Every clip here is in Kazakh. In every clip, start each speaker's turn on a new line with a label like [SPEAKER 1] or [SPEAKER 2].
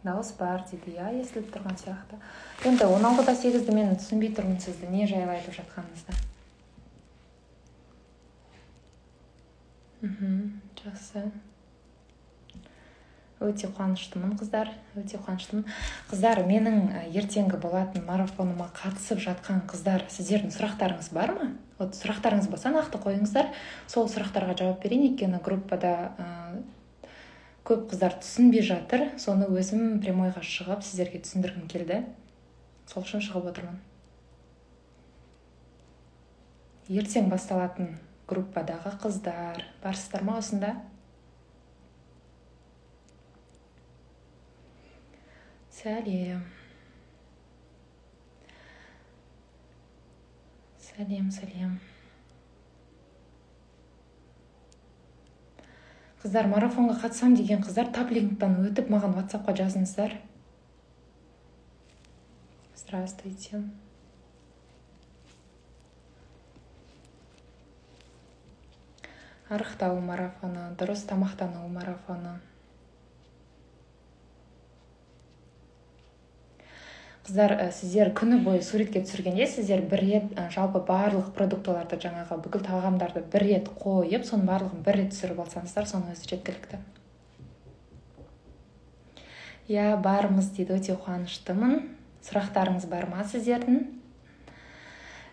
[SPEAKER 1] дауыс бар дейді, естіліп тұрған сияқты. Енді 16-да 8-ді мен түсінбей тұрмын сізді, не жайлы айтып жатқаныңызды. Жақсы. Өте қуаныштымын, қыздар. Өте қуаныштымын. Қыздар, менің ертеңгі болатын марафоныма қатысып жатқан қыздар, сіздердің сұрақтарыңыз бар ма? Вот сұрақтарыңыз болса, нақты қойыңыздар. Сол сұрақтарға жауап берейін, өйткені группада көп қыздар түсінбей жатыр. Соны өзім прямойға шығып, сіздерге түсіндіргім келді. Сол үшін шығып отырмын. Ертең басталатын группадағы қыздар барсыздар ма осында? Сәлем. Сәлем. Қыздар, марафонға қатысам деген қыздар таблинктан өтіп маған WhatsApp-қа жазыңыздар. Здравствуйте. Арықтау марафоны, дұрыс тамақтану марафоны. Қыздар, сіздер күні бойы суретке түсіргенде, сіздер бір рет жалпы барлық продуктыларды, жаңағы бүкіл тағамдарды бір рет қойып, соның барлығын бір рет түсіріп алсаңыздар, соның өзі жеткілікті. Бармыз дейді, өте қуаныштымын. Сұрақтарыңыз бар ма сіздердің?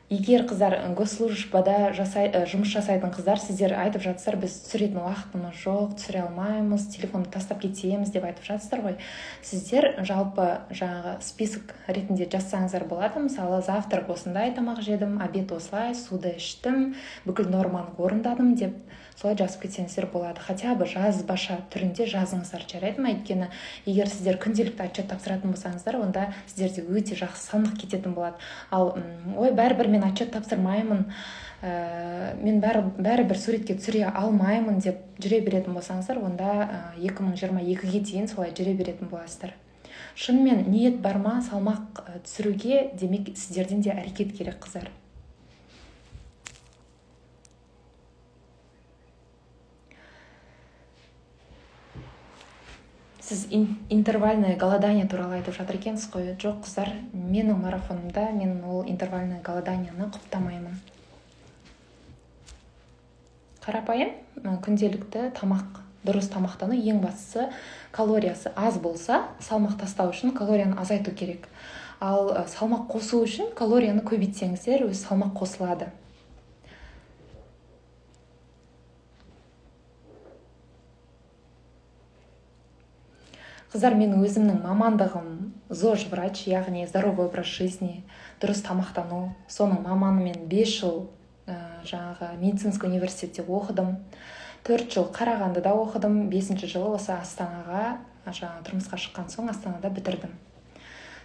[SPEAKER 1] Егер қыздар госслужбада жұмыс жасайтын қыздар, сіздер айтып жатсыздар, біз түсіретін уақытымыз жоқ, түсіре алмаймыз, телефонды тастап кетеміз деп айтып жатсыздар ғой. Сіздер жалпы жаңағы список ретінде жазсаңыздар болады. Мысалы, завтрак осындай тамақ жедім, обед осылай, суды іштім, бүкіл норманы орындадым деп солай жазып кетсеңіздер болады. Хотя бы жазбаша түрінде жазыңыздар, жарайды ма? Өйткені егер сіздер күнделікті отчет тапсыратын болсаңыздар, онда сіздерде өте жақсы салмақ кететін болады. Ал бәрібір мен отчет тапсырмаймын, мен бәрібір суретке түсіре алмаймын деп жүре беретін болсаңыздар, онда 2022-ге дейін солай жүре беретін боласыздар. Шынымен ниет бар ма салмақ түсіруге, демек сіздерден де әрекет керек, қыздар. Сіз интервальное голодание туралы айтып жатыр екенсіз ғой? Жоқ, қыздар, менің марафонымда мен ол интервальное голоданияны құптамаймын. Қарапайым күнделікті тамақ, дұрыс тамақтану, ең бастысы калориясы аз болса, салмақ тастау үшін калорияны азайту керек. Ал салмақ қосу үшін калорияны көбейтсеңіздер, өз салмақ қосылады. Қыздар, мен өзімнің мамандығым ЗОЖ врач, яғни здоровый образ жизни, дұрыс тамақтану. Соның маманымен 5 жыл жаңағы медицинский университетте оқыдым. 4 жыл Қарағандыда оқыдым. 5-ші жылы осы Астанаға, тұрмысқа шыққан соң Астанада бітірдім.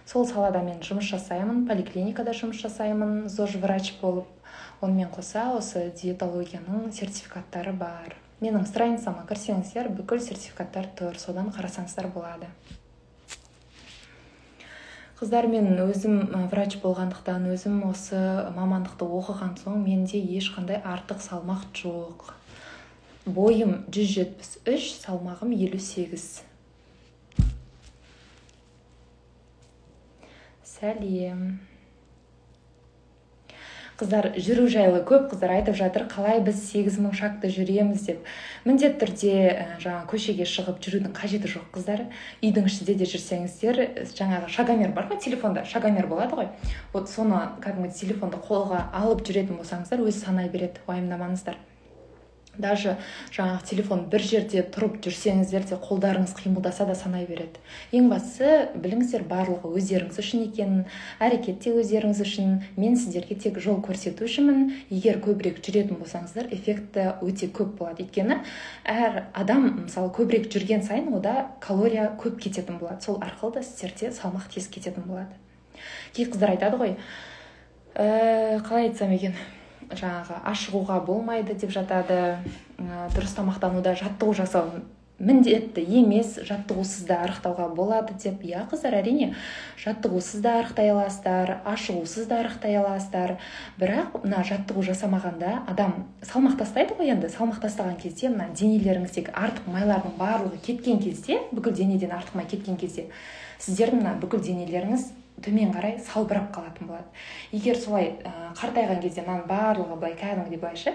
[SPEAKER 1] Сол салада мен жұмыс жасаймын, поликлиникада жұмыс жасаймын, ЗОЖ врач болып. Онымен қоса осы диетологияның сертификаттары бар. Менің страницама кірсеңіздер, бүкіл сертификаттар тұр, содан қарасаңыздар болады. Қыздар, мен өзім врач болғандықтан, өзім осы мамандықты оқыған соң, менде ешқандай артық салмақ жоқ. Бойым 173, салмағым 58. Сәлем. Қыздар, жүру жайлы көп қыздар айтып жатыр, қалай біз 8000 шақты жүреміз деп. Міндет түрде көшеге шығып жүрудің қажеті жоқ, қыздар. Үйдің ішінде де жүрсеңіздер, жаңағы шагомер бар ма телефонда? Шагомер болады ғой. Вот соны кәдімгі телефонды қолға алып жүретін болсаңыздар, өзі санай береді, уайымдамаңыздар. Даже жаңағы телефон бір жерде тұрып жүрсеңіздер де қолдарыңыз қимылдаса да санай береді. Ең бастысы, біліңіздер, барлығы өздеріңіз үшін екенін, әрекет те өздеріңіз үшін. Мен сіздерге тек жол көрсету үшінмін. Егер көбірек жүретін болсаңыздар, эффекті өте көп болады. Өйткені әр адам, мысалы, көбірек жүрген сайын ода калория көп кететін болады. Сол арқылы да сіздерде салмақ тез кететін болады. Кей қыздар айтады ғой, қалай айтсам екен, жаңағы ашығуға болмайды деп жатады, дұрыс тамақтануда жаттығу жасау міндетті емес жаттығусыз да арықтауға болады деп. Иә қыздар, әрине жаттығусыз да арықтай аласыздар, ашығусыз да арықтай аласыздар. Бірақ мына жаттығу жасамағанда адам салмақ тастайды ғой. Енді салмақ тастаған кезде мына денелеріңіздегі артық майлардың барлығы кеткен кезде, бүкіл денеден артық май кеткен кезде, сіздердің мына бүкіл денелеріңіз төмен қарай салбырап қалатын болады. Егер солай қартайған кезде мынаның барлығы былай кәдімгідей былайша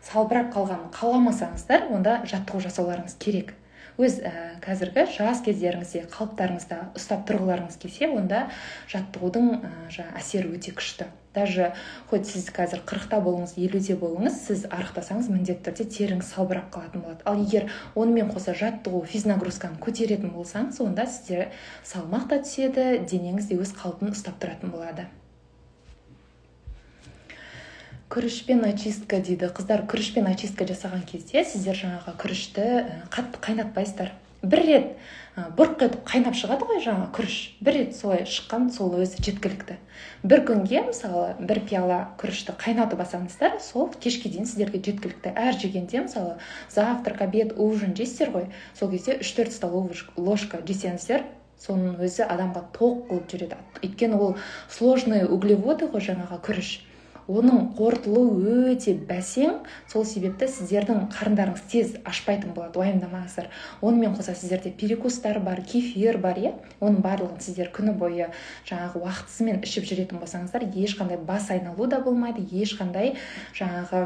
[SPEAKER 1] салбырап қалғанын қаламасаңыздар, онда жаттығу жасауларыңыз керек. Өз қазіргі жас кездеріңізде қалыптарыңызда ұстап тұрғыларыңыз келсе, онда жаттығудың әсері өте күшті. Даже хоть сіз қазір 40-та болыңыз, 50-де болыңыз, сіз арықтасаңыз міндетті түрде теріңіз салбырап қалатын болады. Ал егер онымен қоса жаттығу, физнагрузканы көтеретін болсаңыз, онда сізде салмақ та түседі, денеңіз де өз қалпын ұстап тұратын болады. Күрішпен очистка дейді. Қыздар, күрішпен очистка жасаған кезде сіздер жаңағы күрішті қатты қайнатпайсыздар. Бір рет бұрқ етіп қайнап шығады ғой жаңа күріш. Бір рет солай шыққан, сол өзі жеткілікті. Бір күнге мысалы бір пиала күрішті қайнатып алсаңыздар, сол кешке дейін сіздерге жеткілікті. Әр жегенде мысалы завтрак, обед, ужин жейсіздер ғой. Сол кезде 3-4 столовый ложка жесеңіздер, соның өзі адамға тоқ қылып жүреді. Өйткені ол сложный углеводы ғой жаңағы күріш. Оның қорытылуы өте бәсең, сол себепті сіздердің қарындарыңыз тез ашпайтын болады, уайымдамаңыздар. Онымен қоса сіздерде перекустар бар, кефир бар, оның барлығын сіздер күні бойы жаңағы уақытысымен ішіп жүретін болсаңыздар, ешқандай бас айналу да болмайды, ешқандай жаңағы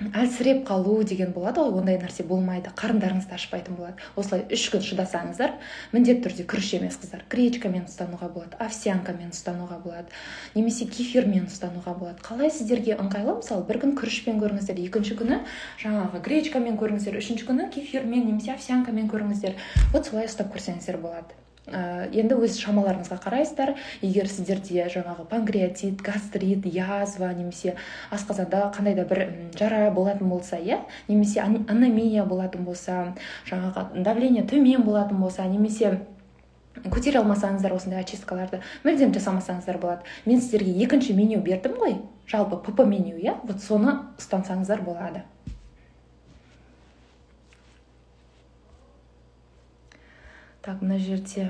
[SPEAKER 1] әлсіреп қалу деген болады ғой, ондай нәрсе болмайды, қарындарыңызды ашпайтын болады. Осылай 3 күн шыдасаңыздар, міндетті түрде күріш емес қыздар, гречкамен ұстануға болады, овсянкамен ұстануға болады, немесе кефирмен ұстануға болады. Қалай сіздерге ыңғайлы? Мысалы, бір күн күрішпен көріңіздер, екінші күні жаңағы гречкамен көріңіздер, үшінші күні кефирмен немесе овсянкамен көріңіздер. Вот солай ұстап көрсеңіздер болады. Енді өз шамаларыңызға қарайсыздар. Егер сіздерде жаңағы панкреатит, гастрит, язва, немесе асқазанда қандай да бір жара болатын болса, немесе анемия болатын болса, жаңағы давление төмен болатын болса, немесе көтере алмасаңыздар осындай очисткаларды, мүлдем жасамасаңыздар болады. Мен сіздерге екінші меню бердім ғой, жалпы ПП меню, вот соны ұстансаңыздар болады. Так, мына жерде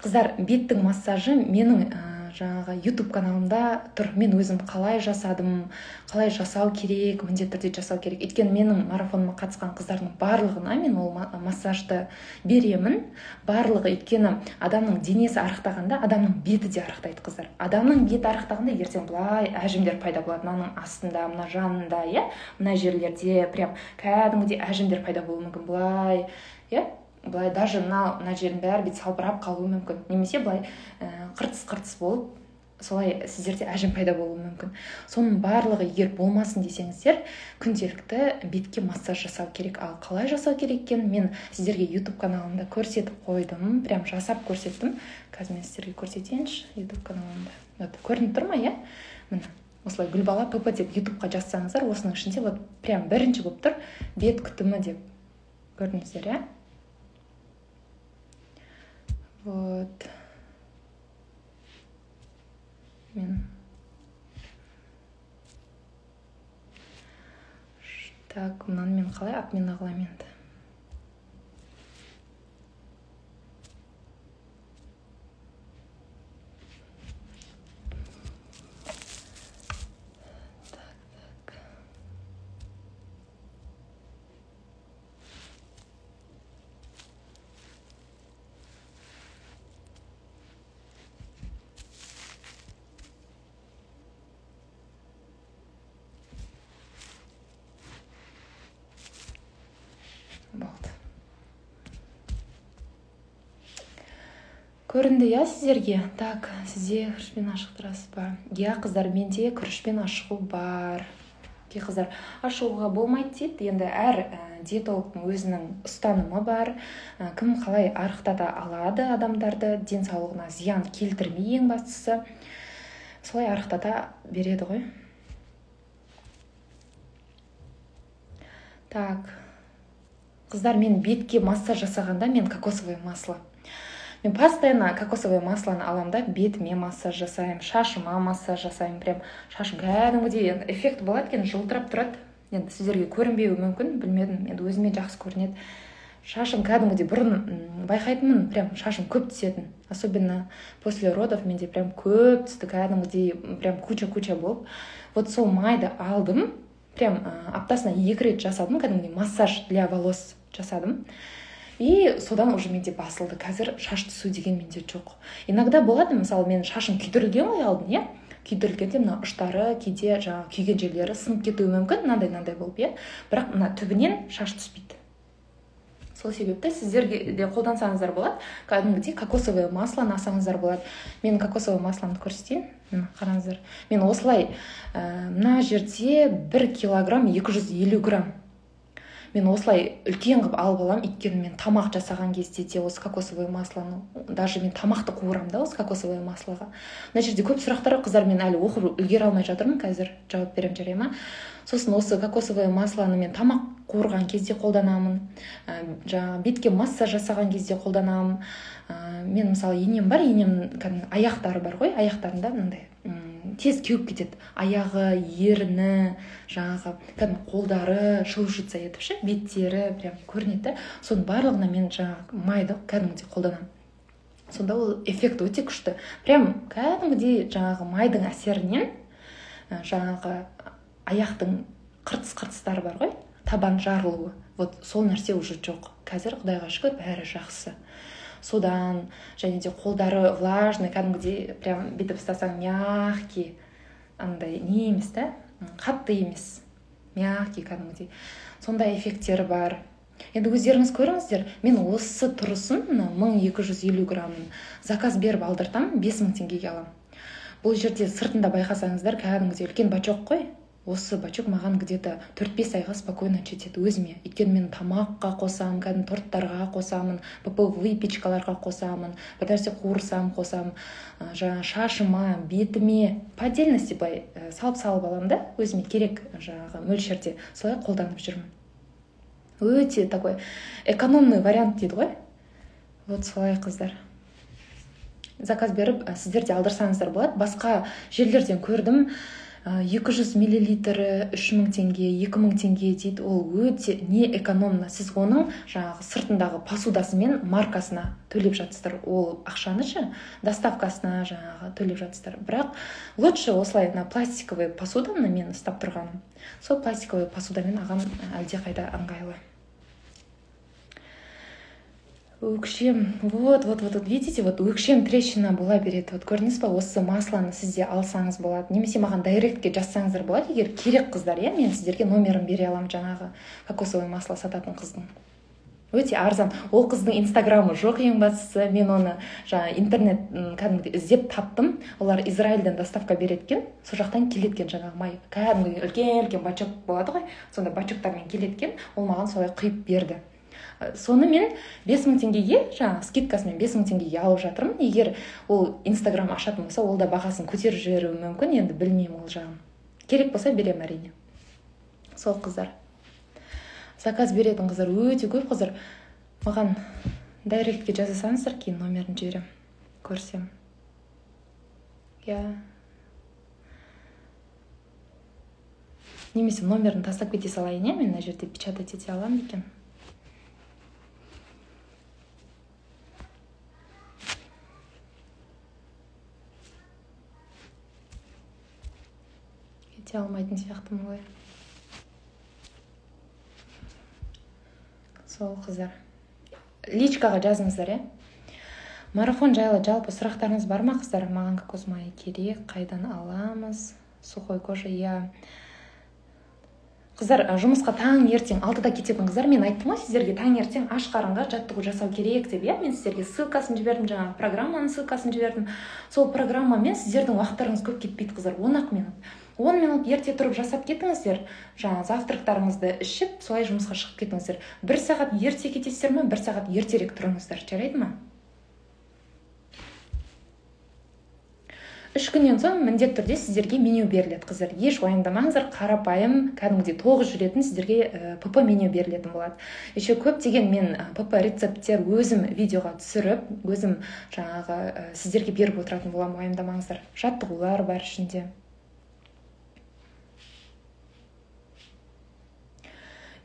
[SPEAKER 1] қыздар, беттің массажы менің жаңағы YouTube каналымда тұр. Мен өзім қалай жасадым, қалай жасау керек, міндетті түрде жасау керек. Өйткені менің марафоныма қатысқан қыздардың барлығына мен ол массажды беремін. Барлығы, өйткені адамның денесі арықтағанда, адамның беті де арықтайды қыздар. Адамның беті арықтағанда ертең былай әжімдер пайда болады. Мынаның астында, мына жанында, мына жерлерде прям кәдімгідей әжімдер пайда болуы мүмкін. Былай, былай даже мына жердің бәрі бет салбырап қалуы мүмкін. Немесе былай қыртыс болып, солай сіздерде әжім пайда болуы мүмкін. Соның барлығы егер болмасын десеңіздер, күнделікті бетке массаж жасау керек. Ал қалай жасау керек екенін мен сіздерге YouTube каналымда көрсетіп қойдым. Прям жасап көрсеттім. Қазір мен сіздерге көрсетейінші YouTube каналымда. Вот, көрініп тұр ма, Міне, осылай Гүлбала ПП деп YouTube-қа жазсаңыздар, осының ішінде вот прям бірінші болып тұр, бет күтімі деп. Көрдіңіздер, Вот. Так, мынаны мен қалай отмена қыламын енді? Көрінді, сіздерге? Так, сізде күрішпен ашықтырасыз ба? Қыздар, менде күрішпен ашығу бар. Қыздар, ашығуға болмайды дейді. Енді әр диетологтың өзінің ұстанымы бар. Кім қалай арықтата алады адамдарды, денсаулығына зиян келтірмей, ең бастысы солай арықтата береді ғой. Так, қыздар, мен бетке массаж жасағанда мен кокосовое масло. Мен постоянно кокосовое маслоны аламын да, бетіме массаж жасаймын, шашыма массаж жасаймын. Прям шашым кәдімгідей эффект болады екен, жылтырап тұрады. енді сіздерге көрінбеуі мүмкін, білмедім, енді өзіме жақсы көрінеді. Шашым кәдімгідей бұрын байқайтынмын, прям шашым көп түсетін. Особенно после родов менде прям көп түсті, кәдімгідей прям куча-куча болып. Вот сол майды алдым, прям аптасына 2 рет жасадым, кәдімгідей массаж для волос жасадым. И содан уже менде басылды. Қазір шаш түсу деген менде жоқ. Иногда болады, мысалы мен шашым күйдірілген ғой алдын, иә? Күйдірілгенде мына ұштары кейде жаңағы күйген жерлері сынып кетуі мүмкін, мынандай болып, иә? Бірақ мына түбінен шаш түспейді. Сол себепті сіздерге де қолдансаңыздар болады. Кәдімгідей кокосовое маслоны алсаңыздар болады. Мен кокосовое маслоны көрсетейін. Қараңыздар. Мен осылай мына жерде 1 килограмм 250 грамм. Мен осылай үлкен қылып алып аламын, өйткені мен тамақ жасаған кезде де осы кокосовое маслоны, даже мен тамақты қуырамын да осы кокосовое маслоға. Мына жерде көп сұрақтар, қыздар, мен әлі оқып үлгере алмай жатырмын, қазір жауап беремін, жарай ма? Сосын осы кокосовое маслоны мен тамақ қуырған кезде қолданамын, жаңағы бетке массаж жасаған кезде қолданамын. Мен мысалы енем бар, енемнің аяқтары бар ғой, аяқтарында мынандай тез кеуіп кетеді. Аяғы, ерні, жаңағы қолдары шылжытса етіп ше, беттері прям көрінеді. Соның барлығына мен жаңағы майды кәдімгідей қолданамын. Сонда ол эффект өте күшті. Прям кәдімгідей жаңағы майдың әсерінен жаңағы аяқтың қыртыс-қыртыстары бар ғой, табан жарылуы. Вот сол нәрсе уже жоқ. Қазір Құдайға шүкір бәрі жақсы. Содан және де қолдары влажный, кәдімгідей прям бүйтіп ұстасаң мягкий, андай не емес та, қатты емес, мягкий кәдімгідей. Сондай эффекттері бар. Енді өздеріңіз көріңіздер, мен осы тұрысын 1250 граммын заказ беріп алдыртам, 5000 теңгеге алам. Бұл жерде сыртында байқасаңыздар, кәдімгідей үлкен бачок қой. Осы бачок маған где-то 4-5 айға спокойно жетеді өзіме. Өйткені мен тамаққа қосамын, кәдімгі торттарға қосамын, выпечкаларға қосамын, бірнәрсе қуырсам қосамын, жаңа шашыма, бетіме по отдельности бай салып аламын да, өзіме керек жаңағы мөлшерде. Солай қолданып жүрмін. Өте такой экономный вариант дейді ғой. Вот солай, қыздар. Заказ беріп, сіздер де алдырсаңыздар болады. Басқа жерлерден көрдім. 200 миллилитрі 3000 теңге, 2000 теңге дейді. Ол өте не экономно. Сіз оның жаңағы сыртындағы посудасы мен маркасына төлеп жатсыздар. Ол ақшанышы доставкасына жаңағы төлеп жатсыздар. Бірақ лучше осылай на пластиковый посуданы мен ұстап тұрғаным. Сол пластиковый посудамен ағам әлде қайда ыңғайлы. Өкшем, вот, видите, вот өкшем трещина бола береді. Вот көрдіңіз ба, осы маслоны сізде алсаңыз болады. Немесе маған дайректке жазсаңыздар болады, егер керек, қыздар, иә, мен сіздерге номерін бере аламын, жаңағы кокосовое масло сататын қыздың. Өте арзан. Ол қыздың инстаграмы жоқ, ең бастысы. Мен оны жаңа интернет кәдімгідей іздеп таптым. Олар Израильден доставка береткен, сол жақтан келеткен жаңағы май. Кәдімгідей үлкен бачок болады ғой, сонда бачоктармен келеткен. Ол маған солай құйып берді. Соны мен 5000 теңгеге, жаңағы скидкасымен 5000 теңгеге алып жатырмын. Егер ол инстаграм ашатын болса, ол да бағасын көтеріп жіберуі мүмкін, енді білмеймін ол жағын. Керек болса берем әрине. Сол, қыздар. Заказ беретін қыздар өте көп, қыздар. Маған дайректке жазасаңыздар, кейін номерін жіберем, көрсем. Я немесе номерін тастап кете салайын, мен мына жерде печатать ете аламын екен. Ете алмайтын сияқтымын ғой. Сол, қыздар. Личкаға жазыңыздар, е? Марафон жайлы жалпы сұрақтарыңыз бар ма, қыздар? Маған кокос майы керек, қайдан аламыз? Сухой кожа, я. Қыздар, жұмысқа таң ертең 6-да кететін қыздар, мен айттым ғой сіздерге таң ертең аш қарынға жаттығу жасау керек деп, иә? Мен сіздерге ссылкасын жібердім, жаңағы программаның ссылкасын жібердім. Сол программамен сіздердің уақыттарыңыз көп кетпейді, қыздар. 10 минут. 10 минут ерте тұрып жасап кетіңіздер. Жаңа завтрактарыңызды ішіп, солай жұмысқа шығып кетіңіздер. 1 сағат ерте кетесіздер ме, 1 сағат ертерек тұрыңыздар. Жарайды ма? 3 күннен соң міндетті түрде сіздерге меню беріледі, қыздар. Еш уайымдамаңыздар, қарапайым, кәдімгідей тоғыз жүретін сіздерге ПП меню берілетін болады. Еще көптеген мен ПП рецепттер өзім видеоға түсіріп, өзім жаңағы сіздерге беріп отыратын боламын, уайымдамаңыздар. Жаттығулар бар ішінде.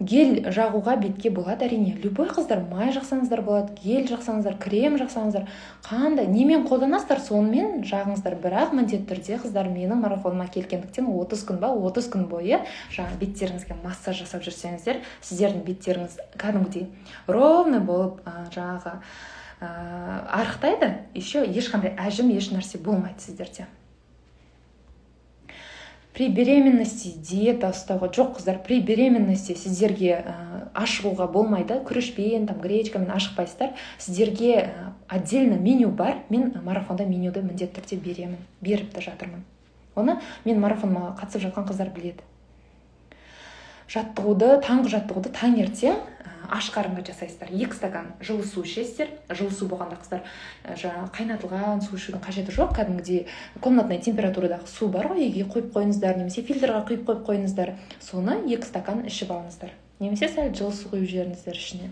[SPEAKER 1] гель жағуға бетке болады әрине. Любой қыздар май жақсаңыздар болады, гель жақсаңыздар, крем жақсаңыздар, қандай немен қолданасыздар сонымен жағыңыздар. Бірақ міндетті түрде қыздар менің марафоныма келгендіктен 30 күн ба 30 күн бойы жаңа беттеріңізге массаж жасап жүрсеңіздер, сіздердің беттеріңіз кәдімгідей ровно болып жаңағы арықтайды. Еще ешқандай әжім еш нәрсе болмайды сіздерде. При беременности диета ұстауға жоқ қыздар. При беременности сіздерге ашығуға болмайды. Күрішпен, гречкамен ашықпайсыздар. Сіздерге отдельно меню бар. Мен марафонда менюді міндетті түрде беріп те жатырмын. Оны мен марафоныма қатысып жатқан қыздар біледі. Таңғы жаттығуды таңертең аш қарынға жасайсыздар. 2 стакан жылы су ішесіздер. Жылы су болғанда қыздар қайнатылған су ішудің қажеті жоқ. Кәдімгідей комнатный температурадағы су бар ғой, үйге құйып қойыңыздар, немесе фильтрға құйып қойып қойыңыздар. Соны 2 стакан ішіп алыңыздар. Немесе сәл жылы су құйып жіберіңіздер ішіне.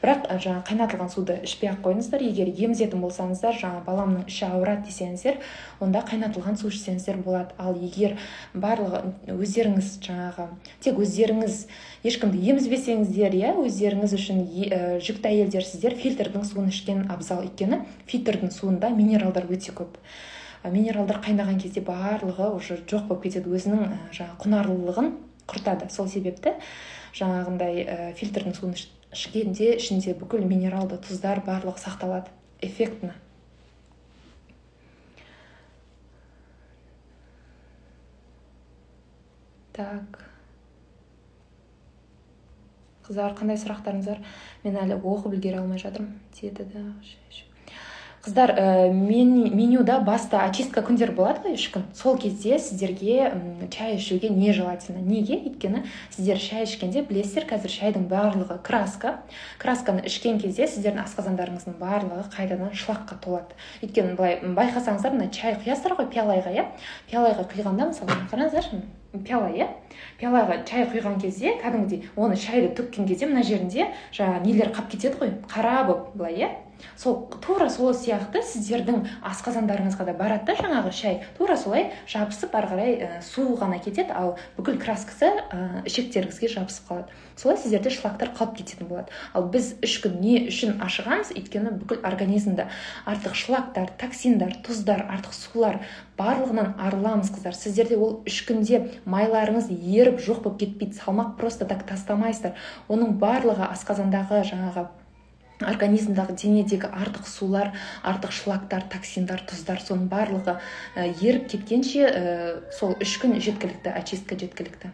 [SPEAKER 1] Бірақ қайнатылған суды ішпей ақ қойыңыздар. Егер емізетін болсаңыздар, баламның іші ауырады десеңіздер, онда қайнатылған су ішсеңіздер болады. Ал егер барлығы өздеріңіз тек өздеріңіз ешкімді емізбесеңіздер, өздеріңіз үшін жүкті әйелдерсіздер, фильтрдің суын ішкен абзал. Өйткені фильтрдің суында минералдар өте көп. Минералдар қайнаған кезде барлығы уже жоқ болып кетеді, өзінің құнарлылығын құртады. Сол себепті жаңағындай фильтрдің суын ішкенде ішінде бүкіл минералды тұздар барлығы сақталады. Эффектно. Так. Қыздар, қандай сұрақтарыңыз бар? Мен әлі оқып үлгере алмай жатырмын. Қыздар, менюда баста очистка күндер болады ғой, 3 күн. Сол кезде сіздерге шай ішуге не желательно. Неге? Өйткені сіздер шай ішкенде білесіздер, қазір шайдың барлығы краска. Красканы ішкен кезде сіздердің асқазандарыңыздың барлығы қайтадан шлакқа толады. Өйткені былай байқасаңыздар, мына чай құясыздар ғой пиалайға, пиалайға құйғанда, мысалы, қараңыздаршы, пиалайға чай құйған кезде, кәдімгідей оны шайды төккен кезде мына жерінде нелер қап кетеді ғой, қара болып былай, тура сол сияқты сіздердің асқазандарыңызға да барады жаңағы шай, тура солай жабысып ары қарай су ғана кетеді, ал бүкіл краскасы ішектеріңізге жабысып қалады. Солай сіздерде шлактар қалып кететін болады. Ал біз 3 күн не үшін ашығамыз? Өйткені бүкіл организмді артық шлактар, токсиндар, тұздар, артық сулар барлығынан арыламыз қыздар. Сіздерде ол 3 күнде майларыңыз еріп жоқ болып кетпейді, салмақ просто так тастамайсыздар. Оның барлығы асқазандағы жаңағы организмдағы денедегі артық сулар, артық шлактар, токсиндар, тұздар, соның барлығы еріп кеткенше сол 3 күн жеткілікті, очистка жеткілікті.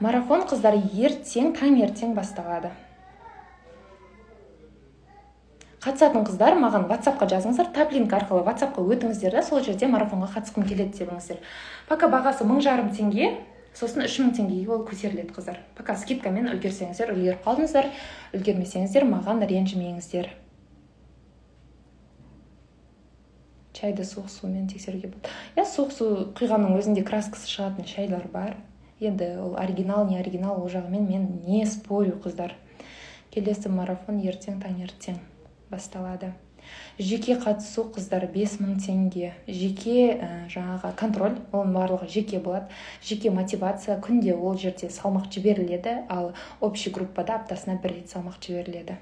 [SPEAKER 1] Марафон қыздар таңертең басталады. Қатысатын қыздар маған WhatsApp-қа жазыңыздар, таплинк арқылы WhatsApp-қа өтіңіздер де, сол жерде марафонға қатысқым келеді десеңіздер. Пока бағасы 1500 теңге. Сосын 3000 теңгеге ол көтеріледі қыздар. Пока скидкамен үлгерсеңіздер, үлгеріп қалдыңыздар, үлгермесеңіздер, маған ренжімеңіздер. Шайды суық сумен тексеруге болады. Суық су құйғанның өзінде краскасы шығатын шайлар бар. Енді ол оригинал, не оригинал, ол жағымен мен не спорю қыздар. Келесі марафон таңертең басталады. Жеке қатысу қыздар 5000 теңге. Жеке жаңағы контроль, оның барлығы жеке болады. Жеке мотивация, күнде ол жерде салмақ жіберіледі, ал общий группада аптасына 1 рет салмақ жіберіледі.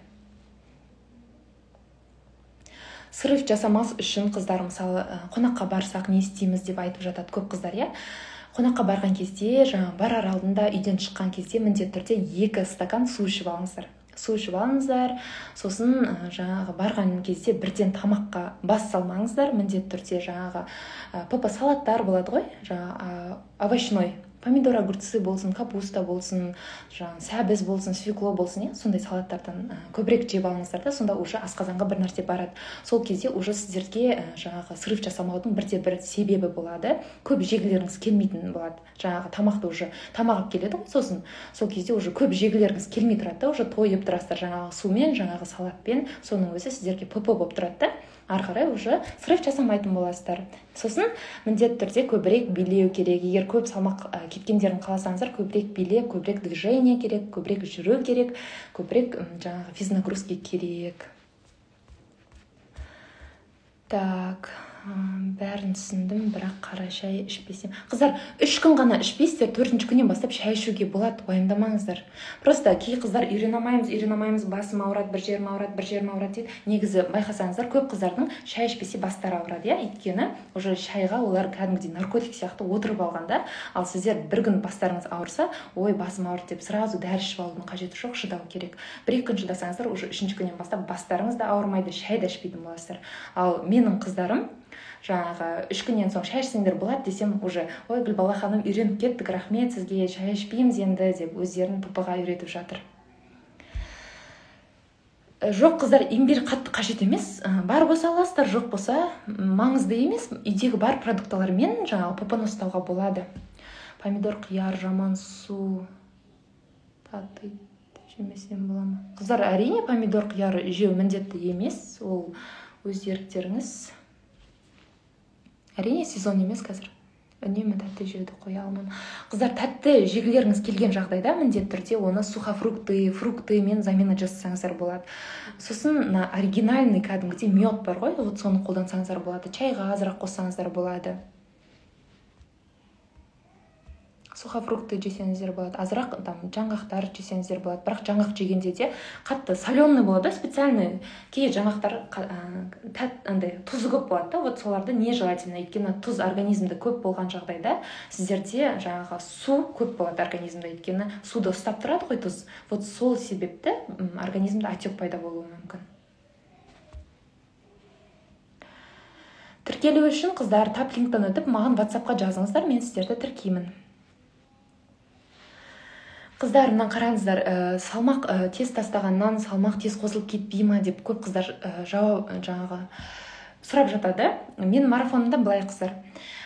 [SPEAKER 1] Срыв жасамас үшін қыздар, мысалы, қонаққа барсақ не істейміз деп айтып жатады көп қыздар, Қонаққа барған кезде, барар алдында үйден шыққан кезде міндетті түрде 2 стакан су ішіп алыңыздар. Сосын жаңағы барған кезде бірден тамаққа бас салмаңыздар, міндетті түрде жаңағы салаттар болады ғой, овощной, помидор, огурцы болсын, капуста болсын, сәбіз болсын, свекло болсын, сондай салаттардан көбірек жеп алыңыздар да, сонда уже асқазанға бір нәрсе барады. Сол кезде уже сіздерге жаңағы срыв жасамаудың бірде-бір себебі болады. Көп жегілеріңіз келмейтін болады. Жаңағы тамақты уже тамағып келеді ғой, сосын сол кезде уже көп жегілеріңіз келмей тұрады да, уже тойып тұрасыздар жаңағы сумен, жаңағы салатпен, соның өзі сіздерге п-п болып тұрады да. Ары қарай уже срыв жасамайтын боласыздар. Сосын міндетті түрде көбірек билеу керек. Егер көп салмақ кеткендерін қаласаңыздар, көбірек билеп, көбірек движение керек, көбірек жүру керек, көбірек жаңағы физнагрузки керек. Так, Бәрін түсіндім, бірақ қара шай ішпесем. Қыздар, 3 күн ғана ішпейсіздер, 4-ші күннен бастап шай ішуге болады, уайымдамаңыздар. Просто кей қыздар үйрене алмаймыз, басым ауырады, бір жерім ауырады дейді. Негізі байқасаңыздар, көп қыздардың шай ішпесе бастары ауырады, өйткені уже шайға олар кәдімгідей наркотик сияқты отырып алғанда, ал сіздер бір күн бастарыңыз ауырса, ой, басым ауырды деп сразу дәрі ішіп алудың қажеті жоқ, шыдау керек. 1-2 күн шыдасаңыздар, уже 3-ші күннен бастап бастарыңыз да ауырмайды, шай да ішпейтін боласыздар. Ал менің қыздарым жаңағы 3 күннен соң шай ішсеңдер болады десем, уже ой, Гүлбала ханым, үйреніп кеттік, рахмет сізге, шай ішпейміз енді деп өздерін тупыға үйретіп жатыр. Жоқ, қыздар, имбирь қатты қажет емес, бар болса аласыздар, жоқ болса маңызды емес, үйдегі бар продуктылармен жаңағы попаны ұстауға болады. Помидор, қияр, жаман су татиды жемесем бола ма? Қыздар, әрине помидор, қияр жеу міндетті емес, ол өз еріктеріңіз. Әрине сезон емес қазір. Үнемі тәтті жеуді қоя алмаймын. Қыздар, тәтті жегілеріңіз келген жағдайда міндетті түрде оны фруктымен замена жасасаңыздар болады. Сосын оригинальный кәдімгідей мед бар ғой, вот соны қолдансаңыздар болады. Чайға азырақ қоссаңыздар болады. Сухофрукты жесеңіздер болады, азырақ жаңғақтар жесеңіздер болады. Бірақ жаңғақ жегенде де қатты соленый болады, специальный кей жаңғақтар тұзы көп болады. Вот соларды не желательно, өйткені тұз организмде көп болған жағдайда сіздерде жаңағы су көп болады организмде, өйткені суды ұстап тұрады ғой тұз. Вот сол себепті организмде отек пайда болуы мүмкін. Тіркелу үшін қыздар таплинктен өтіп маған WhatsApp-қа жазыңыздар, мен сіздерді тіркеймін. Қыздар, мына қараңыздар, салмақ тез тастағаннан салмақ тез қосылып кетпей ма деп көп қыздар жаңағы сұрап жатады. Мен марафонымда былай қыздар,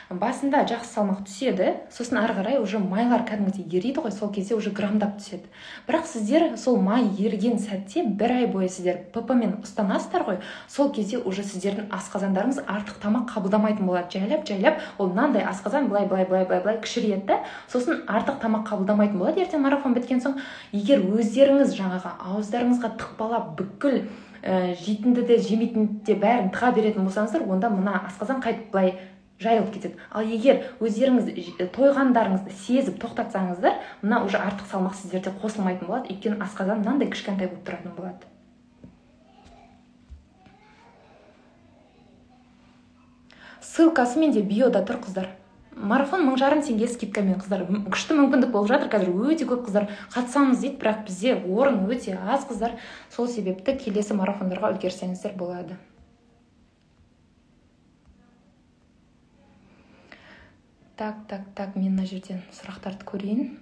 [SPEAKER 1] басында жақсы салмақ түседі, сосын ары қарай уже майлар кәдімгідей ериді ғой, сол кезде уже грамдап түседі. Бірақ сіздер сол май ерген сәтте 1 ай бойы сіздер ПП-мен ұстанасыздар ғой, сол кезде уже сіздердің асқазандарыңыз артық тамақ қабылдамайтын болады. Жайлап, ол мынандай асқазан былай кішірейеді, сосын артық тамақ қабылдамайтын болады. Ертең марафон біткен соң, егер өздеріңіз жаңағы ауыздарыңызға тықпалап бүкіл жейтінді де жемейтінді де бәрін тыға беретін болсаңыздар, онда мына асқазан қайтып былай жайылып кетеді. Ал егер өздеріңіз тойғандарыңызды сезіп тоқтатсаңыздар, мына уже артық салмақ сіздерде қосылмайтын болады, өйткені асқазан мынандай кішкентай болып тұратын болады. Ссылкасы менде биода тұр, қыздар. Марафон 1500 теңге скидкамен, қыздар. Күшті мүмкіндік болып жатыр, қазір өте көп қыздар қатысамыз дейді, бірақ бізде орын өте аз, қыздар. Сол себепті келесі марафондарға үлгерсеңіздер болады. Так, мен мына жерден сұрақтарды көрейін.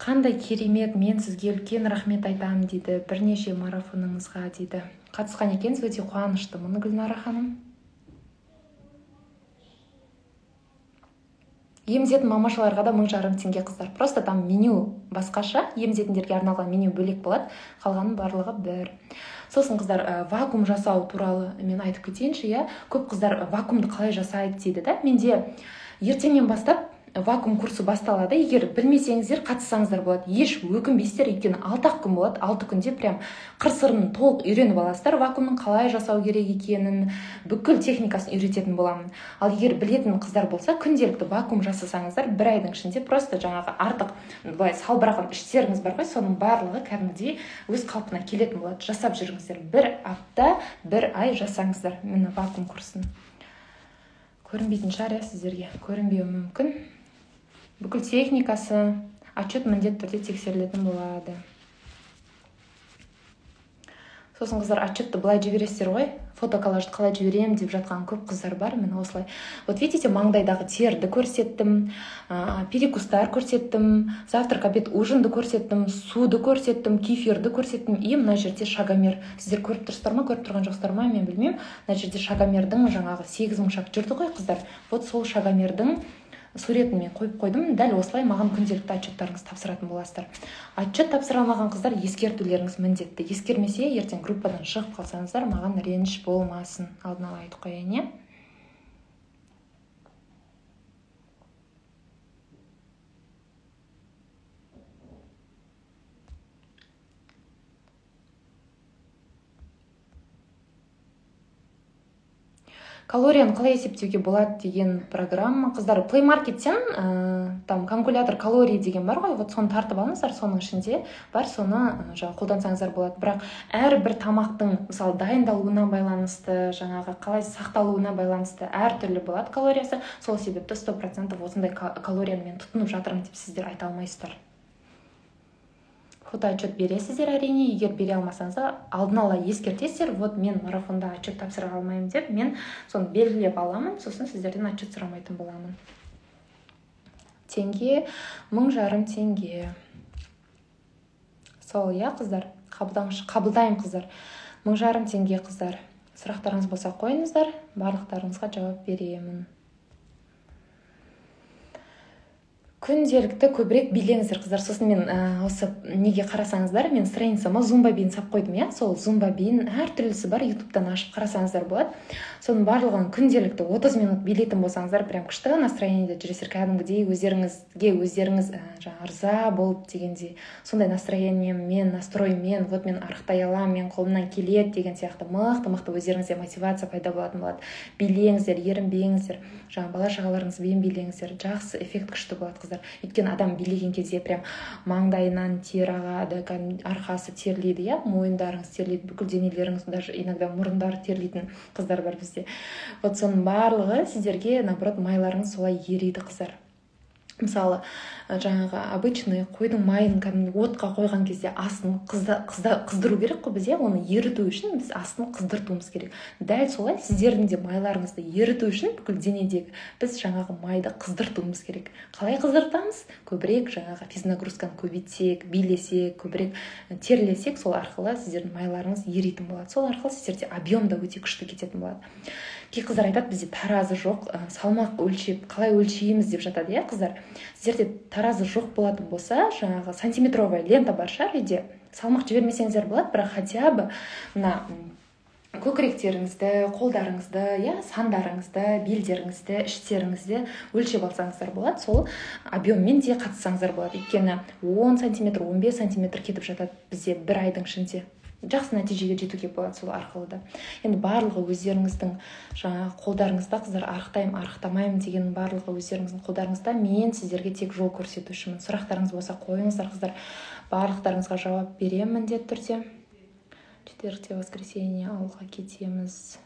[SPEAKER 1] Қандай керемет, мен сізге үлкен рахмет айтамын дейді, бірнеше марафоныңызға дейді. Қатысқан екенсіз, өте қуаныштымын, Гүлнара ханым. Емізетін мамашаларға да 1500 теңге, қыздар. Просто там меню басқаша, емізетіндерге арналған меню бөлек болады, қалғанын барлығы бір. Сосын қыздар, вакуум жасау туралы мен айтып кетейінші, көп қыздар вакуумды қалай жасайды дейді да. Менде ертеңнен бастап вакуум курсы басталады. Егер білмесеңіздер, қатыссаңыздар болады. Еш өкінбейсіздер, өйткені 6 күн болады. 6 күнде прям қыр-сырын толық үйреніп аласыздар. Вакуумның қалай жасау керек екенін, бүкіл техникасын үйрететін боламын. Ал егер білетін қыздар болса, күнделікті вакуум жасасаңыздар, 1 айдың ішінде просто жаңағы артық былай салбыраған іштеріңіз бар ғой, соның барлығы кәдімгідей өз қалпына келетін болады. Жасап жүріңіздер. 1 апта, 1 ай жасаңыздар. Міне вакуум курсын. Көрінбейтін шығар сіздерге, көрінбеуі мүмкін. Бүкіл техникасы, отчет міндетті түрде тексерілетін болады. Сосын қыздар, отчетты былай жібересіздер ғой, фотоколлажды қалай жіберем деп жатқан көп қыздар бар, мен осылай. Вот видите, маңдайдағы терді көрсеттім, перекустар көрсеттім, завтрак, обед, ужинды көрсеттім, суды көрсеттім, кефирді көрсеттім, и мына жерде шагомер. Сіздер көріп тұрсыздар ма, көріп тұрған жоқсыздар ма, мен білмеймін. Мына жерде шагомердің жаңағы 8000 шаг жүрді ғой, қыздар. Вот сол шагомердің суретін мен қойып қойдым. Дәл осылай маған күнделікті отчеттарыңыз тапсыратын боласыздар. Отчет тапсыра алмаған қыздар, ескертулеріңіз міндетті. Ескермесе, ертең группадан шығып қалсаңыздар, маған реніш болмасын. Алдын ала айтып қояйын, Калорияны қалай есептеуге болады деген программа. Қыздар, Play Market'тен там калькулятор калорий деген бар ғой, вот соны тартып алыңыздар, соның ішінде бар, соны жаңағы қолдансаңыздар болады. Бірақ әрбір тамақтың мысалы дайындалуына байланысты, жаңағы қалай сақталуына байланысты әртүрлі болады калориясы. Сол себепті 100% осындай калорияны мен тұтынып жатырмын деп сіздер айта алмайсыздар. Фотоотчет бересіздер әрине, егер бере алмасаңыздар, алдын ала ескертесіздер, вот мен марафонда отчет тапсыра алмаймын деп, мен соны белгілеп аламын, сосын сіздерден отчет сұрамайтын боламын. Теңге, 1500 теңге. Сол, қыздар, қабылдайым қыздар. 1500 теңге қыздар. Сұрақтарыңыз болса қойыңыздар, барлықтарыңызға жауап беремін. Күнделікті көбірек билеңіздер қыздар. Сосын мен осы неге қарасаңыздар, мен страницама Zumba биін сап қойдым, сол Zumba биін әртүрлісі бар, ютубтан ашып қарасаңыздар болады. Соның барлығын күнделікті 30 минут билейтін болсаңыздар, прям күшті настроениеде жүресіздер, кәдімгідей өздеріңіз ырза болып дегендей, сондай настроениемен, настроймен, вот мен арықтай аламын, мен қолымнан келеді деген сияқты мықты өздеріңізде мотивация пайда болатын болады. Билеңіздер, ерінбеңіздер, бала шағаларыңызбен билеңіздер, жақсы эффект күшті болады қыздар. Өйткені адам билеген кезде прям маңдайынан тер ағады, арқасы терлейді, мойындарыңыз терлейді, бүкіл денелеріңіз, даже иногда мұрындары терлейтін қыздар бар бізде. Вот соның барлығы сіздерге, наоборот, майларыңыз солай ериді қыздар. Мысалы, жаңағы обычный қойдың майын отқа қойған кезде астын қыздыру керек қой біз, оны еріту үшін біз астын қыздыртуымыз керек. Дәл солай сіздердің де майларыңызды еріту үшін бүкіл денедегі біз жаңағы майды қыздыртуымыз керек. Қалай қыздыртамыз? Көбірек жаңағы физнагрузканы көбейтсек, билесек, көбірек терлесек, сол арқылы сіздердің майларыңыз еритін болады. Сол арқылы сіздерде объем да өте күшті кететін болады. Кей қыздар айтады, бізде таразы жоқ, салмақ өлшеп, қалай өлшейміз деп жатады, қыздар. Сіздерде таразы жоқ болатын болса, жаңағы сантиметровая лента бар шығар үйде. Салмақ жібермесеңіздер болады, бірақ хотя бы мына көкіректеріңізді, қолдарыңызды, сандарыңызды, белдеріңізді, іштеріңізді өлшеп алсаңыздар болады. Сол объеммен де қатыссаңыздар болады. Өйткені 10 сантиметр, 15 сантиметр кетіп жатады бізде бір айдың ішінде. Жақсы нәтижеге жетуге болады сол арқылы да. Енді барлығы өздеріңіздің жаңағы қолдарыңызда, қыздар, арықтаймын, арықтамаймын деген барлығы өздеріңіздің қолдарыңызда. Мен сіздерге тек жол көрсетушімін. Сұрақтарыңыз болса қойыңыздар, қыздар. Барлықтарыңызға жауап беремін міндетті түрде. Четвергте, воскресенье ауылға кетеміз.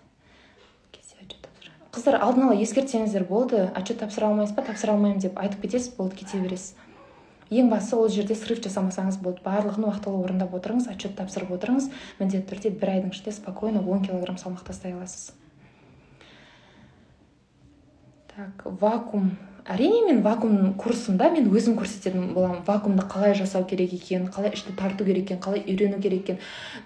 [SPEAKER 1] Қыздар, алдын ала ескертсеңіздер болды. Отчет тапсыра алмайсыз ба? Тапсыра алмаймын деп айтып кетесіз, болды, кете бересіз. Ең бастысы ол жерде срыв жасамасаңыз болды. Барлығын уақытылы орындап отырыңыз, отчет тапсырып отырыңыз. Міндетті түрде бір айдың ішінде спокойно 10 килограмм салмақ тастай аласыз. Так, вакуум. Әрине мен вакуум курсында мен өзім көрсететін боламын. Вакуумды қалай жасау керек екен, қалай ішті тарту керек екен, қалай үйрену керек екен.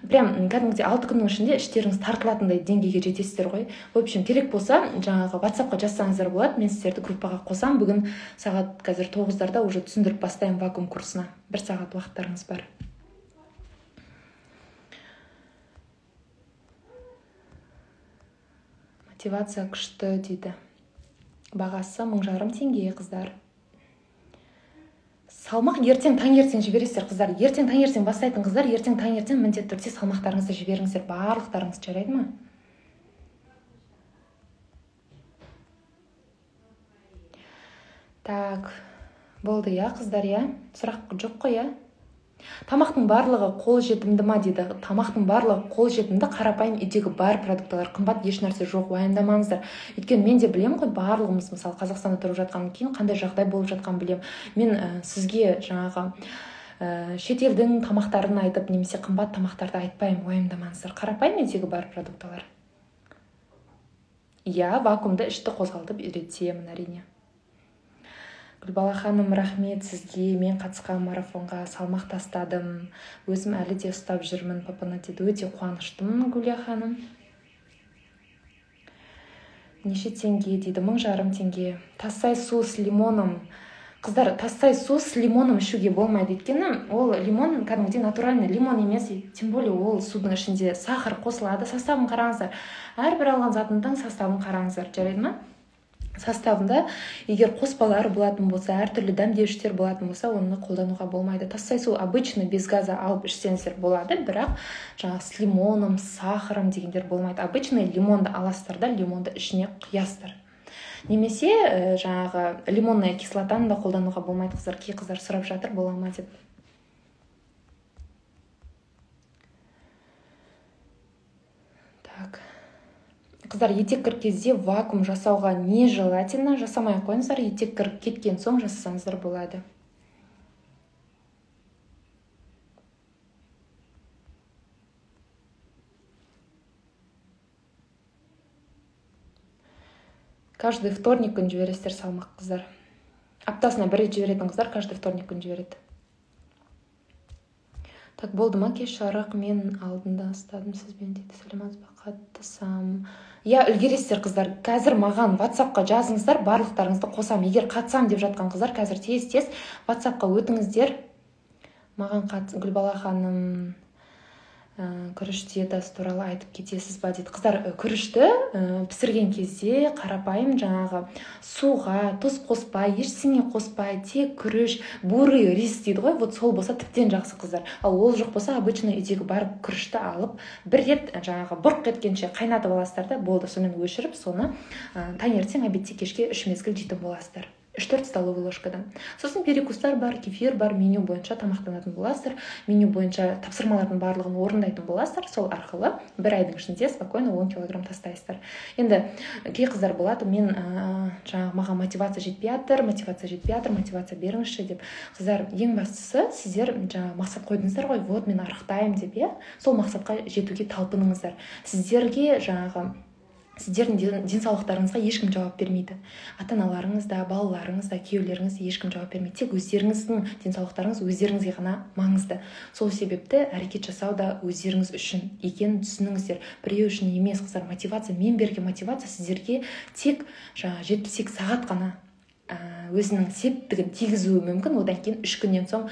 [SPEAKER 1] Прям кәдімгідей 6 күннің ішінде іштеріңіз тартылатындай деңгейге жетесіздер ғой. В общем, керек болса, жаңағы WhatsApp-қа жазсаңыздар болады. Мен сіздерді группаға қосам. Бүгін сағат қазір 9-дарда уже түсіндіріп бастаймын вакуум курсына. 1 сағат уақыттарыңыз бар. Мотивация күшті дейді. Бағасы 1500 теңге, қыздар. Салмақ ертең таңертең жібересіздер, қыздар. Ертең таңертең бастайтын қыздар, ертең таңертең міндетті түрде салмақтарыңызды жіберіңіздер. Барлықтарыңыз жарайды ма? Так, болды, қыздар, сұрақ жоқ қой, Тамақтың барлығы қол жетімді ма дейді. Тамақтың барлығы қол жетімді, қарапайым үйдегі бар продуктылар, қымбат еш нәрсе жоқ, уайымдамаңыздар. Өйткені мен де білем ғой, барлығымыз мысалы Қазақстанда тұрып жатқаннан кейін қандай жағдай болып жатқанын білем. Мен сізге жаңағы шетелдің тамақтарын айтып, немесе қымбат тамақтарды айтпаймын, уайымдамаңыздар. Қарапайым үйдегі бар продуктылар. Вакуумда ішті қозғалтып үйретемін, әрине. Гүлбала ханым, рахмет сізге. Мен қатысқан марафонға салмақ тастадым. Өзім әлі де ұстап жүрмін, папаны дейді. Өте қуаныштымын, Гүлия ханым. Неше теңге дейді? 1500 теңге. Тассай су с лимоном. Қыздар, тассай су с лимоном ішуге болмайды. Өйткені ол лимон кәдімгідей натуральный лимон емес. Тем более ол судың ішінде сахар қосылады. Составын қараңыздар. Әрбір алған затының составын қараңыздар. Жарайды ма? составында егер қоспалар болатын болса, әртүрлі дәмдеуіштер болатын болса, оны қолдануға болмайды. Тастай су обычно без газа алып ішсеңіздер болады, бірақ жаңағы с лимоном, с сахаром дегендер болмайды. Обычно лимонды аласыздар да, лимонды ішіне құясыздар. Немесе жаңағы лимонная кислотаны да қолдануға болмайды, қыздар. Кей қыздар сұрап жатыр, бола ма деп. Так. Қыздар, етек кіріп кезде вакуум жасауға не желательно? Жасамай қойыңыздар, етек кіріп кеткен соң жасасаңыздар болады. Каждый вторник күн жібересіздер салмақ, қыздар. Аптасына бір рет жіберетін қыздар каждый вторник күн жібереді. Так, болды ма? Кеш жарық, мен алдында ұстадым сізбен дейді. Сәлематсыз ба? Қатысам. Я үлгересіздер, қыздар. Қазір маған WhatsApp-қа жазыңыздар, барлықтарыңызды қосам. Егер қатысам деп жатқан қыздар, қазір тез WhatsApp-қа өтіңіздер. Маған Гүлбала ханым күріш диетасы туралы айтып кетесіз ба дейді. Қыздар, күрішті пісірген кезде қарапайым жаңағы суға тұз қоспай, ештеңе қоспай, тек күріш, бурый рис дейді ғой, вот сол болса тіптен жақсы, қыздар. Ал ол жоқ болса, обычно үйдегі барып күрішті алып, бір рет жаңағы бұрқ еткенше қайнатып аласыздар да, болды, сонымен өшіріп, соны таңертең, обедте, кешке 3 мезгіл жейтін боласыздар. 3-4 столовый ложкадан. Сосын перекустар бар, кефир бар, меню бойынша тамақтанатын боласыздар. Меню бойынша тапсырмалардың барлығын орындайтын боласыздар. Сол арқылы бір айдың ішінде спокойно 10 килограмм тастайсыздар. Енді кей қыздар болады, мен жаңағы маған мотивация жетпей жатыр, мотивация беріңізші деп. Қыздар, ең бастысы сіздер жаңағы мақсат қойдыңыздар ғой, вот мен арықтаймын деп, сол мақсатқа жетуге талпыныңыздар. Сіздердің денсаулықтарыңызға ешкім жауап бермейді. Ата-аналарыңыз да, балаларыңыз да, күйеулеріңіз де ешкім жауап бермейді. Тек өздеріңіздің денсаулықтарыңыз өздеріңізге ғана маңызды. Сол себепті әрекет жасау да өздеріңіз үшін екенін түсініңіздер. Біреу үшін емес, қыздар. Мотивация, мен берген мотивация сіздерге тек 7-8 сағат қана өзінің септігін тигізуі мүмкін. Одан кейін 3 күннен соң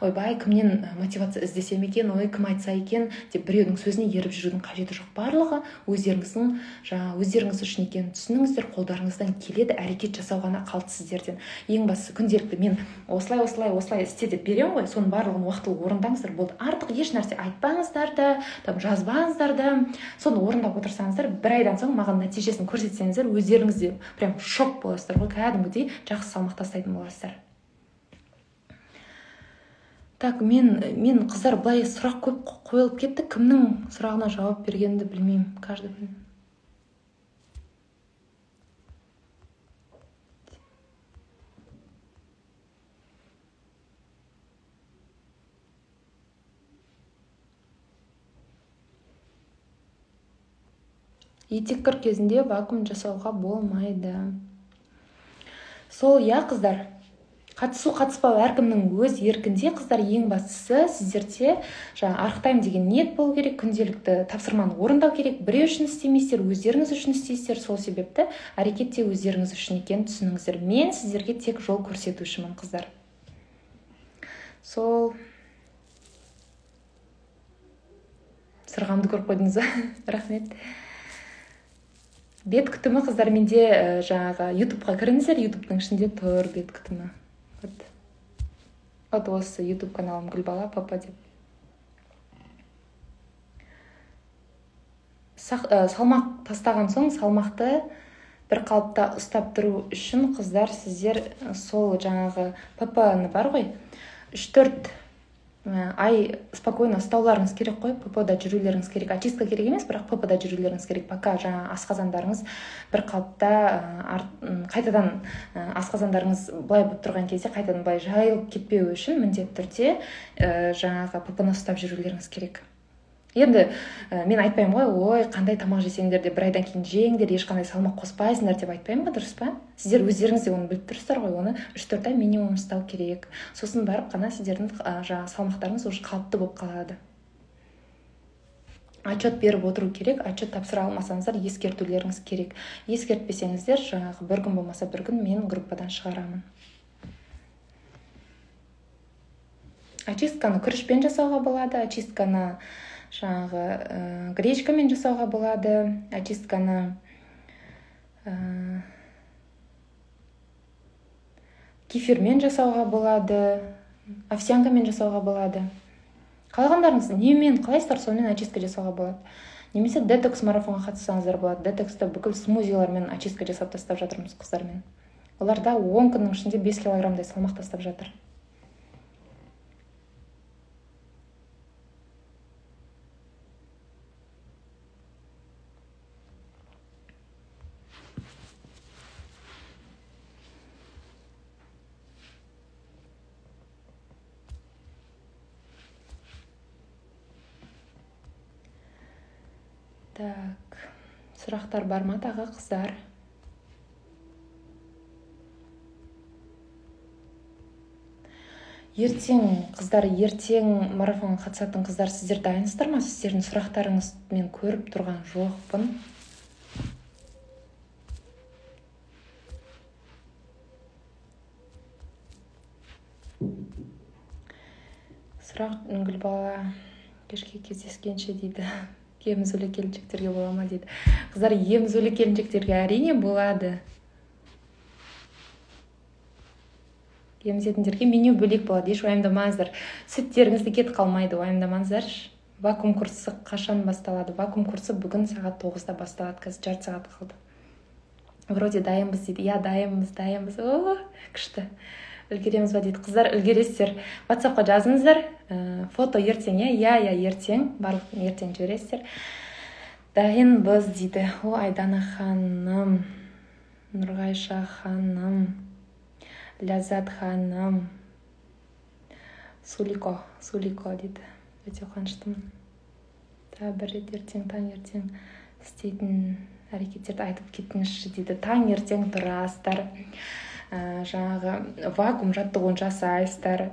[SPEAKER 1] ойбай, кімнен мотивация іздесем екен, ой, кім айтса екен деп біреудің сөзіне еріп жүрудің қажеті жоқ. Барлығы өздеріңіз үшін екенін түсініңіздер. Қолдарыңыздан келеді, әрекет жасау ғана қалды сіздерден. Ең бастысы күнделікті мен осылай істе деп беремін ғой, соның барлығын уақытылы орындаңыздар, болды. Артық еш нәрсе айтпаңыздар да, жазбаңыздар да. Соны орындап отырсаңыздар, бір айдан соң маған нәтижесін көрсетсеңіздер, өздеріңіз де прям шок боласыздар ғой, кәдімгідей жақсы салмақ тастайтын боласыздар. Так, мен қыздар, былай сұрақ көп қойылып кетті. Кімнің сұрағына жауап бергенді білмеймін. Каждый күн. Етек кір кезінде вакуум жасауға болмайды. Сол, қыздар, қатыспау әркімнің өз еркінде. Қыздар, ең бастысы сіздерде арықтаймын деген ниет болу керек, күнделікті тапсырманы орындау керек. Біреу үшін істемейсіздер, өздеріңіз үшін істейсіздер. Сол себепті әрекетте өздеріңіз үшін екенін түсініңіздер. Мен сіздерге тек жол көрсетушімін, қыздар. Сол, сырғамды көріп қойдыңыз. Рахмет. Бет күтімі, қыздар, менде жаңағы YouTube-ға кіріңіздер, YouTube-ның ішінде тұр бет күтімі. Вот осы YouTube каналым Гүлбала папа деп. Салмақ тастаған соң салмақты бір қалыпта ұстап тұру үшін, қыздар, сіздер сол жаңағы ПП-ны бар ғой, 3-4 ай спокойно ұстауларыңыз керек қой, ПП-да жүрулеріңіз керек. Очистка керек емес, бірақ ПП-да жүрулеріңіз керек. Пока жаңа асқазандарыңыз бір қалыпта қайтадан асқазандарыңыз былай болып тұрған кезде қайтадан былай жайылып кетпеу үшін міндетті түрде жаңағы ПП-ны ұстап жүрулеріңіз керек. Енді мен айтпаймын ғой, ой, қандай тамақ жесеңдер де бір айдан кейін жеңдер, ешқандай салмақ қоспайсыңдар деп айтпаймын ба, дұрыс па? Сіздер өздеріңіз де оны біліп тұрсыздар ғой, оны 3-4 ай минимум ұстау керек. Сосын барып қана сіздердің салмақтарыңыз уже қалыпты болып қалады. Отчет беріп отыру керек, отчет тапсыра алмасаңыздар ескертулеріңіз керек. Ескертпесеңіздер, жаңағы бір күн болмаса бір күн мен группадан шығарамын. Очистканы күрішпен жасауға болады, очистканы жаңағы гречкамен жасауға болады, очистканы кефирмен жасауға болады, овсянкамен жасауға болады. Қалағандарыңыз немен қалайсыздар, сонымен очистка жасауға болады. Немесе детокс марафонға қатыссаңыздар болады. Детокста бүкіл смузилармен очистка жасап тастап жатырмыз қыздармен. Оларда 10 күннің ішінде 5 килограммдай салмақ тастап жатыр. Так, сұрақтар бар ма тағы қыздар? Ертең марафонға қатысатын қыздар, сіздер дайынсыздар ма? Сіздердің сұрақтарыңыз мен көріп тұрған жоқпын. Сұрақ Үңгіл бала кешке кездескенше дейді. Емізулі келіншектерге бола ма дейді. Қыздар, емізулі келіншектерге әрине болады. Емізетіндерге меню бөлек болады, еш уайымдамаңыздар. Сүттеріңізді кет қалмайды, уайымдамаңыздар. Вакуум курсы қашан басталады? Вакуум курсы бүгін сағат 9-да басталады, қазір жарты сағат қалды. Вроде дайынбыз дейді. Я дайынбыз. О, күшті. Үлгереміз ба дейді. Қыздар, үлгересіздер. WhatsApp-қа жазыңыздар. Фото ертең, я ертең. Барлық ертең жібересіздер. Дайынбыз дейді. О, Айдана ханым, Нұрғайша ханым, Ляззат ханым, Сулико дейді. Өте қуаныштымын. Бір рет таңертең істейтін әрекеттерді айтып кетіңізші дейді. Таңертең тұрасыздар. Жаңағы вакуум жаттығуын жасайсыздар.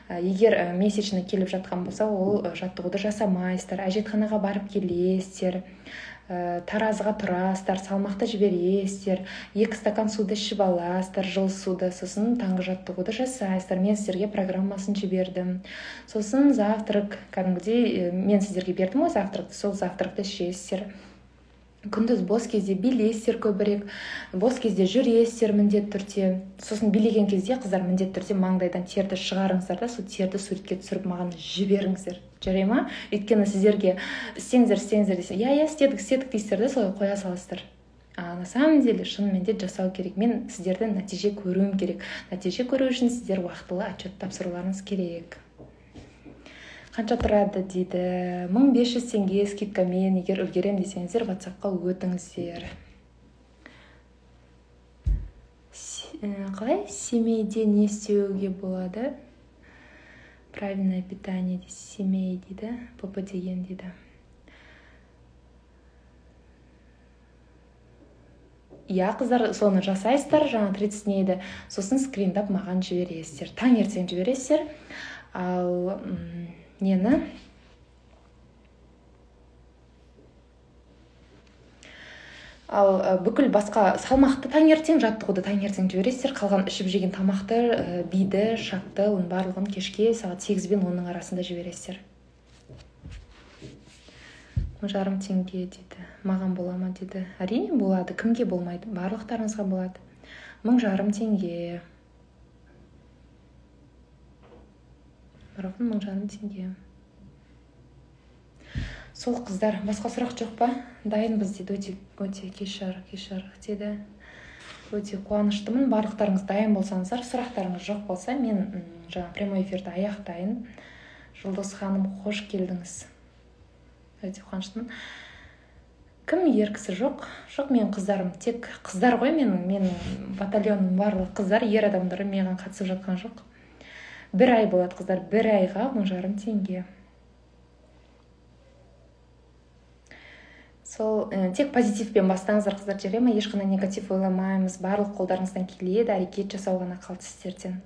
[SPEAKER 1] Егер месячный келіп жатқан болса, ол жаттығуды жасамайсыздар. Әжетханаға барып келесіздер. Таразыға тұрасыздар, салмақты жібересіздер. 2 стакан суды ішіп аласыздар, жыл суды. Сосын таңғы жаттығуды жасайсыздар. Мен сіздерге программасын жібердім. Сосын завтрак, кәдімгідей мен сіздерге бердім ғой завтракты, сол завтракты ішесіздер. Күндіз бос кезде билейсіздер көбірек, бос кезде жүресіздер міндет түрде. Сосын билеген кезде қыздар міндет түрде маңдайдан терді шығарыңыздар да, сол терді суретке түсіріп маған жіберіңіздер. Жарай ма? Өйткені сіздерге істеңіздер десе, я істедік дейсіздер де, солай қоя саласыздар. На самом деле шынымен де жасау керек. Мен сіздерден нәтиже көруім керек. Нәтиже көру үшін сіздер уақытылы отчет тапсыруларыңыз керек. Қанша тұрады дейді. 1500 теңге скидкамен, егер үлгерем десеңіздер, WhatsApp-қа өтіңіздер. Қалай? Семейде не істеуге болады? Правильное питание дейді. Семей дейді. ПП деген дейді. Я, қыздар, соны жасайсыздар, жаңа 30 днейді. Сосын скриндап маған жібересіздер. Таңертең жібересіздер. Ал нені? Ал бүкіл басқа салмақты таңертең, жаттығуды таңертең жібересіздер. Қалған ішіп жеген тамақты, биді, шапты, оның барлығын кешке сағат 8 пен 10-ның арасында жібересіздер. 1000 теңге дейді. Маған бола ма дейді. Әрине болады. Кімге болмайды? Барлықтарыңызға болады. 1000 теңге. Марафон 1000 теңге. Сол қыздар, басқа сұрақ жоқ па? Дайынбыз дейді. Өте кешарық дейді. Өте қуаныштымын. Барлықтарыңыз дайын болсаңыздар, сұрақтарыңыз жоқ болса, мен жаңа прямой эфирді аяқтайын. Жұлдыз ханым, қош келдіңіз. Өте қуаныштымын. Кім еркісі жоқ? Жоқ, мен қыздарым. Тек қыздар ғой, мен батальоным барлық қыздар, ер адамдары маған қатысып жатқан жоқ. 1 ай болады қыздар, 1 айға 1000 теңге. Сол тек позитивпен бастаңыздар қыздар, жарай ма? Ешқандай негатив ойламаймыз. Барлық қолдарыңыздан келеді, әрекет жасау ғана қалды сіздерден.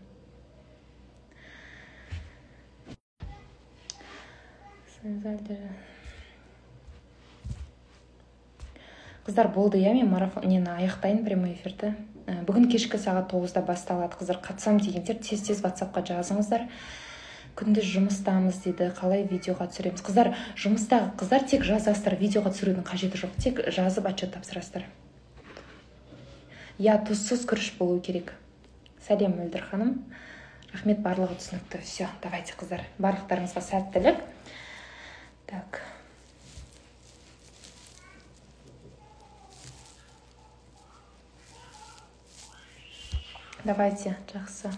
[SPEAKER 1] Қыздар, болды, я мен марафон аяқтайын прямой эфирді. Бүгін кешкі сағат 9-да басталады. Қыздар, қатысам дегендер тез-тез WhatsApp-қа жазыңыздар. Күндіз жұмыстамыз дейді, қалай видеоға түсіреміз. Қыздар, жұмыстағы қыздар тек жазасыздар, видеоға түсірудің қажеті жоқ. Тек жазып отчет тапсырасыздар. Я тұзсыз күріш болу керек. Сәлем, Мөлдір ханым. Рахмет, барлығы түсінікті. Все, давайте, қыздар. Барлықтарыңызға сәттілік. Так. Давайте, жақсы.